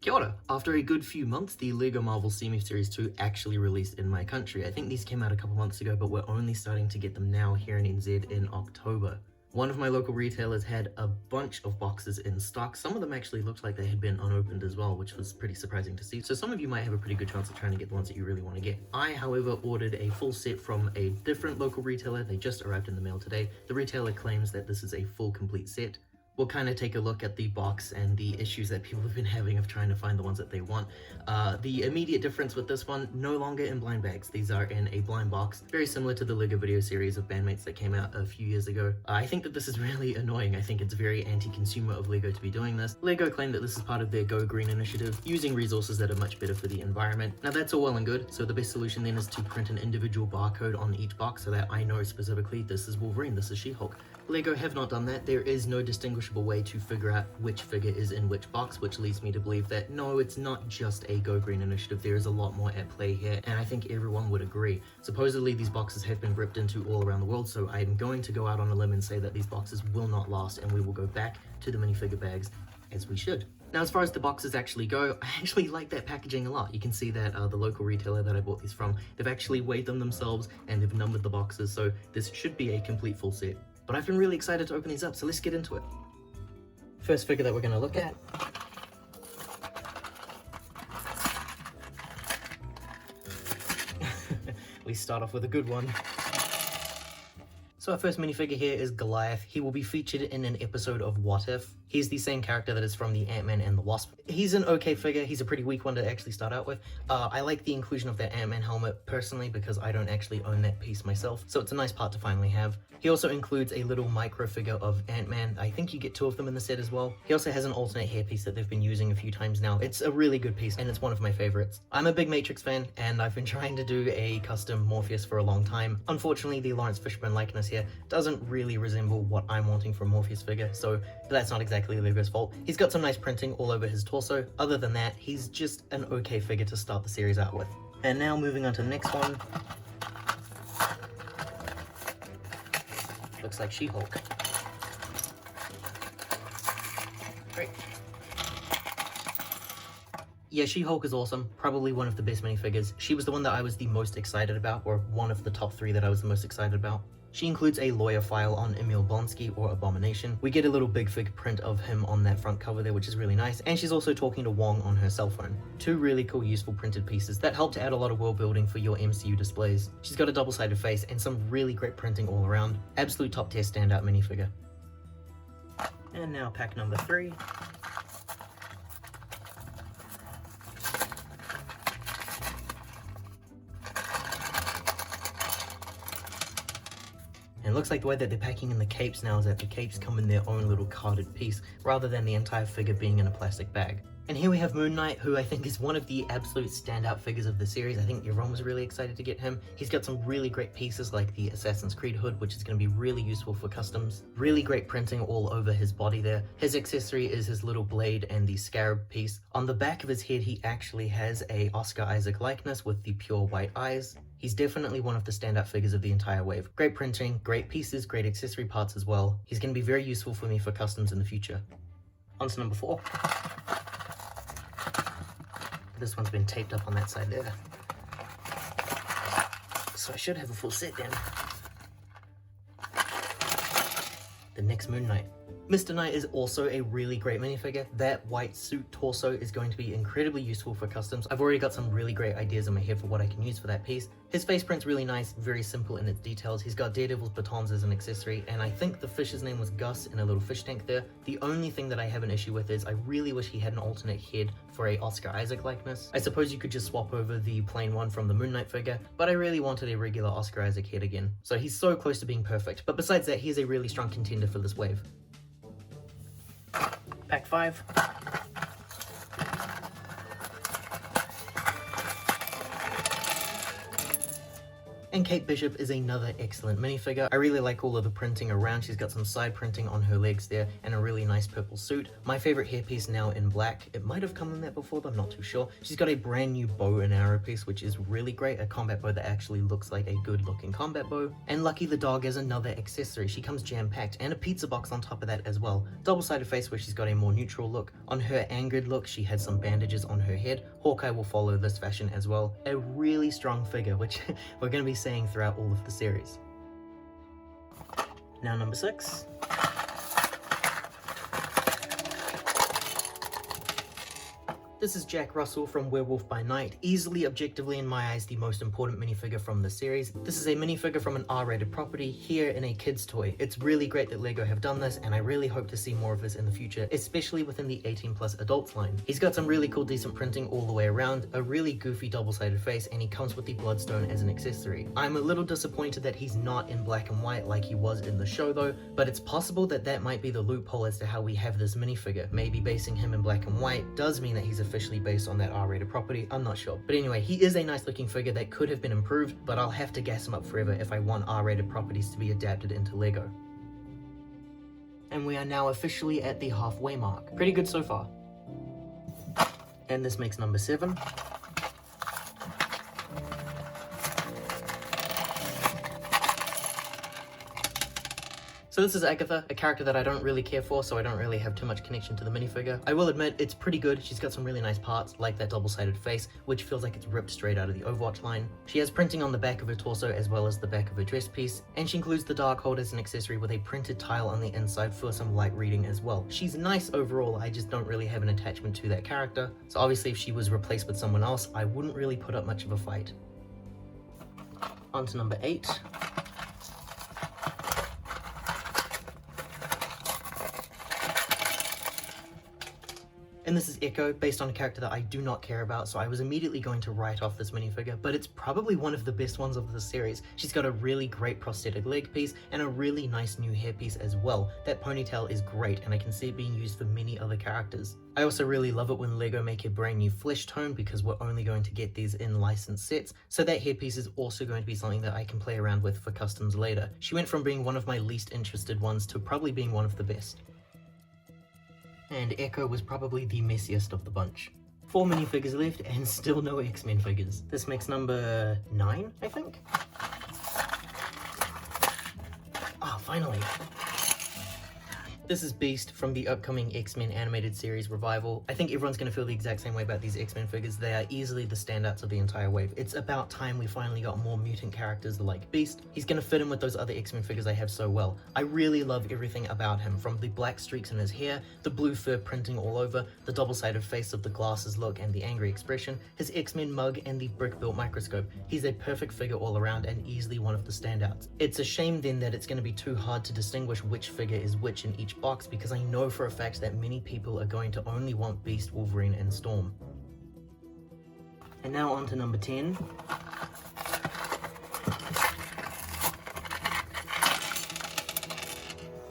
Kia ora! After a good few months, the LEGO Marvel CMF Series 2 actually released in my country. I think these came out a couple months ago, but we're only starting to get them now here in NZ in October. One of my local retailers had a bunch of boxes in stock. Some of them actually looked like they had been unopened as well, which was pretty surprising to see. So some of you might have a pretty good chance of trying to get the ones that you really want to get. I, however, ordered a full set from a different local retailer. They just arrived in the mail today. The retailer claims that this is a full complete set. We'll kind of take a look at the box and the issues that people have been having of trying to find the ones that they want. The immediate difference with this one, no longer in blind bags. These are in a blind box, very similar to the LEGO video series of bandmates that came out a few years ago. I think that this is really annoying. I think it's very anti-consumer of LEGO to be doing this. LEGO claim that this is part of their Go Green initiative, using resources that are much better for the environment. Now that's all well and good, so the best solution then is to print an individual barcode on each box so that I know specifically this is Wolverine, this is She-Hulk. LEGO have not done that. There is no distinguishable way to figure out which figure is in which box, which leads me to believe that no, it's not just a Go Green initiative. There is a lot more at play here, and I think everyone would agree. Supposedly these boxes have been ripped into all around the world, so I'm going to go out on a limb and say that these boxes will not last, and we will go back to the minifigure bags as we should. Now, as far as the boxes actually go, I actually like that packaging a lot. You can see that the local retailer that I bought these from, they've actually weighed them themselves and they've numbered the boxes, so this should be a complete full set. But I've been really excited to open these up, so let's get into it. First figure that we're going to look at we start off with a good one. So our first minifigure here is Goliath. He will be featured in an episode of What If. He's the same character that is from the Ant-Man and the Wasp. He's an okay figure. He's a pretty weak one to actually start out with. I like the inclusion of that Ant-Man helmet personally because I don't actually own that piece myself, so it's a nice part to finally have. He also includes a little micro figure of Ant-Man. I think you get two of them in the set as well. He also has an alternate hairpiece that they've been using a few times now. It's a really good piece and it's one of my favorites. I'm a big Matrix fan and I've been trying to do a custom Morpheus for a long time. Unfortunately, the Lawrence Fishburne likeness here doesn't really resemble what I'm wanting from a Morpheus figure, so that's not exactly LEGO's fault. He's got some nice printing all over his torso. Other than that, he's just an okay figure to start the series out with. And now moving on to the next one. Looks like She-Hulk. Great. Yeah, She-Hulk is awesome. Probably one of the best minifigures. She was the one that I was the most excited about, or one of the top 3 that I was the most excited about. She includes a lawyer file on Emil Blonsky, or Abomination. We get a little big fig print of him on that front cover there, which is really nice, and she's also talking to Wong on her cell phone. 2 really cool, useful printed pieces that help to add a lot of world building for your MCU displays. She's got a double-sided face and some really great printing all around. Absolute top tier standout minifigure. And now pack number 3. And it looks like the way that they're packing in the capes now is that the capes come in their own little carded piece, rather than the entire figure being in a plastic bag. And here we have Moon Knight, who I think is one of the absolute standout figures of the series. I think everyone was really excited to get him. He's got some really great pieces like the Assassin's Creed hood, which is going to be really useful for customs. Really great printing all over his body there. His accessory is his little blade and the scarab piece. On the back of his head, he actually has a Oscar Isaac likeness with the pure white eyes. He's definitely one of the standout figures of the entire wave. Great printing, great pieces, great accessory parts as well. He's going to be very useful for me for customs in the future. On to number 4. This one's been taped up on that side there. So I should have a full set then. The next Moon Knight. Mr. Knight is also a really great minifigure. That white suit torso is going to be incredibly useful for customs. I've already got some really great ideas in my head for what I can use for that piece. His face print's really nice, very simple in its details. He's got Daredevil's batons as an accessory, and I think the fish's name was Gus in a little fish tank there. The only thing that I have an issue with is I really wish he had an alternate head for a Oscar Isaac likeness. I suppose you could just swap over the plain one from the Moon Knight figure, but I really wanted a regular Oscar Isaac head again. So he's so close to being perfect, but besides that, he is a really strong contender for this wave. Pack 5. And Kate Bishop is another excellent minifigure. I really like all of the printing around. She's got some side printing on her legs there and a really nice purple suit. My favorite hairpiece now in black. It might have come in that before, but I'm not too sure. She's got a brand new bow and arrow piece, which is really great. A combat bow that actually looks like a good looking combat bow. And Lucky the dog is another accessory. She comes jam-packed, and a pizza box on top of that as well. Double-sided face where she's got a more neutral look. On her angered look, she had some bandages on her head. Hawkeye will follow this fashion as well. A really strong figure, which we're going to be seeing throughout all of the series. Now number 6. This is Jack Russell from Werewolf by Night, easily objectively in my eyes the most important minifigure from the series. This is a minifigure from an R-rated property, here in a kid's toy. It's really great that LEGO have done this, and I really hope to see more of this in the future, especially within the 18 plus adults line. He's got some really cool decent printing all the way around, a really goofy double-sided face, and he comes with the bloodstone as an accessory. I'm a little disappointed that he's not in black and white like he was in the show though, but it's possible that that might be the loophole as to how we have this minifigure. Maybe basing him in black and white does mean that he's officially based on that R-rated property, I'm not sure. But anyway, he is a nice looking figure that could have been improved, but I'll have to gas him up forever if I want R-rated properties to be adapted into LEGO. And we are now officially at the halfway mark. Pretty good so far. And this makes number 7. So this is Agatha, a character that I don't really care for, so I don't really have too much connection to the minifigure. I will admit, it's pretty good. She's got some really nice parts, like that double-sided face, which feels like it's ripped straight out of the Overwatch line. She has printing on the back of her torso as well as the back of her dress piece, and she includes the dark hold as an accessory with a printed tile on the inside for some light reading as well. She's nice overall, I just don't really have an attachment to that character, so obviously if she was replaced with someone else, I wouldn't really put up much of a fight. On to number 8. And this is Echo, based on a character that I do not care about, so I was immediately going to write off this minifigure, but it's probably one of the best ones of the series. She's got a really great prosthetic leg piece and a really nice new hairpiece as well. That ponytail is great, and I can see it being used for many other characters. I also really love it when LEGO make a brand new flesh tone, because we're only going to get these in licensed sets, so that hairpiece is also going to be something that I can play around with for customs later. She went from being one of my least interested ones to probably being one of the best. And Echo was probably the messiest of the bunch. 4 minifigures left and still no X-Men figures. This makes number 9, I think? Ah, finally. This is Beast from the upcoming X-Men animated series revival. I think everyone's going to feel the exact same way about these X-Men figures. They are easily the standouts of the entire wave. It's about time we finally got more mutant characters like Beast. He's going to fit in with those other X-Men figures I have so well. I really love everything about him, from the black streaks in his hair, the blue fur printing all over, the double-sided face of the glasses look and the angry expression, his X-Men mug and the brick-built microscope. He's a perfect figure all around and easily one of the standouts. It's a shame then that it's going to be too hard to distinguish which figure is which in each box, because I know for a fact that many people are going to only want Beast, Wolverine, and Storm. And now on to number 10.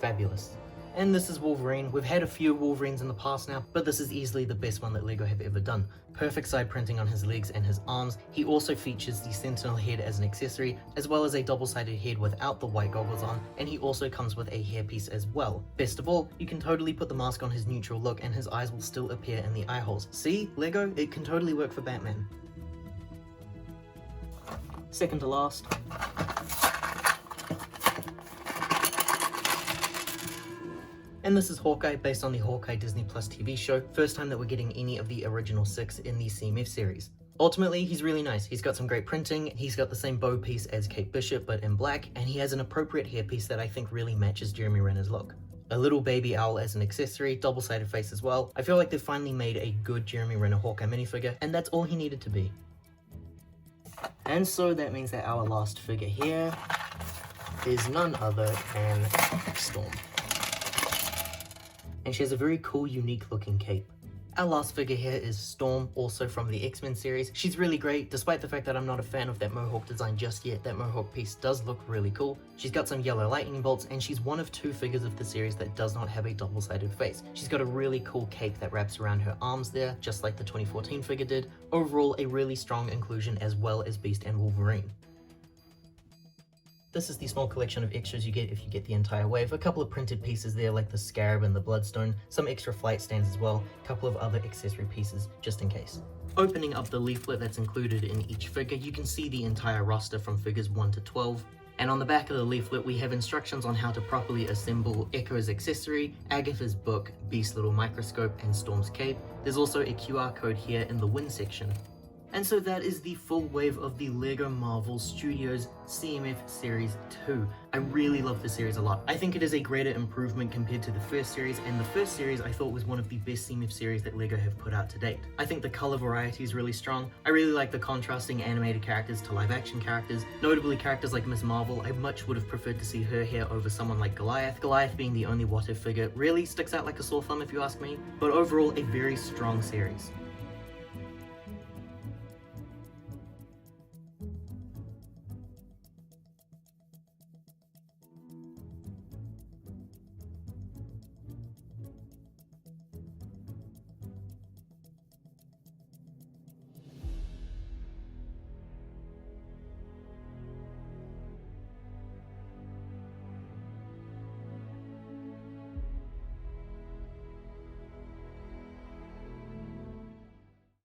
Fabulous. And this is Wolverine. We've had a few Wolverines in the past now, but this is easily the best one that LEGO have ever done. Perfect side printing on his legs and his arms. He also features the Sentinel head as an accessory, as well as a double-sided head without the white goggles on, and he also comes with a hairpiece as well. Best of all, you can totally put the mask on his neutral look and his eyes will still appear in the eye holes. See, LEGO, it can totally work for Batman. Second to last. And this is Hawkeye, based on the Hawkeye Disney Plus TV show. First time that we're getting any of the original 6 in the CMF series. Ultimately, he's really nice. He's got some great printing, he's got the same bow piece as Kate Bishop, but in black, and he has an appropriate hairpiece that I think really matches Jeremy Renner's look. A little baby owl as an accessory, double-sided face as well. I feel like they finally made a good Jeremy Renner Hawkeye minifigure, and that's all he needed to be. And so that means that our last figure here is none other than Storm. And she has a very cool, unique looking cape. Our last figure here is Storm, also from the X-Men series. She's really great, despite the fact that I'm not a fan of that mohawk design just yet. That mohawk piece does look really cool. She's got some yellow lightning bolts, and she's one of 2 figures of the series that does not have a double-sided face. She's got a really cool cape that wraps around her arms there, just like the 2014 figure did. Overall, a really strong inclusion as well as Beast and Wolverine. This is the small collection of extras you get if you get the entire wave. A couple of printed pieces there like the scarab and the bloodstone, some extra flight stands as well, a couple of other accessory pieces just in case. Opening up the leaflet that's included in each figure, you can see the entire roster from figures 1 to 12. And on the back of the leaflet, we have instructions on how to properly assemble Echo's accessory, Agatha's book, Beast's little microscope, and Storm's cape. There's also a QR code here in the win section. And so that is the full wave of the LEGO Marvel Studios CMF Series 2. I really love the series a lot. I think it is a greater improvement compared to the first series, and the first series I thought was one of the best CMF series that LEGO have put out to date. I think the color variety is really strong. I really like the contrasting animated characters to live action characters, notably characters like Ms. Marvel. I much would have preferred to see her here over someone like Goliath. Goliath being the only what if figure really sticks out like a sore thumb if you ask me, but overall a very strong series.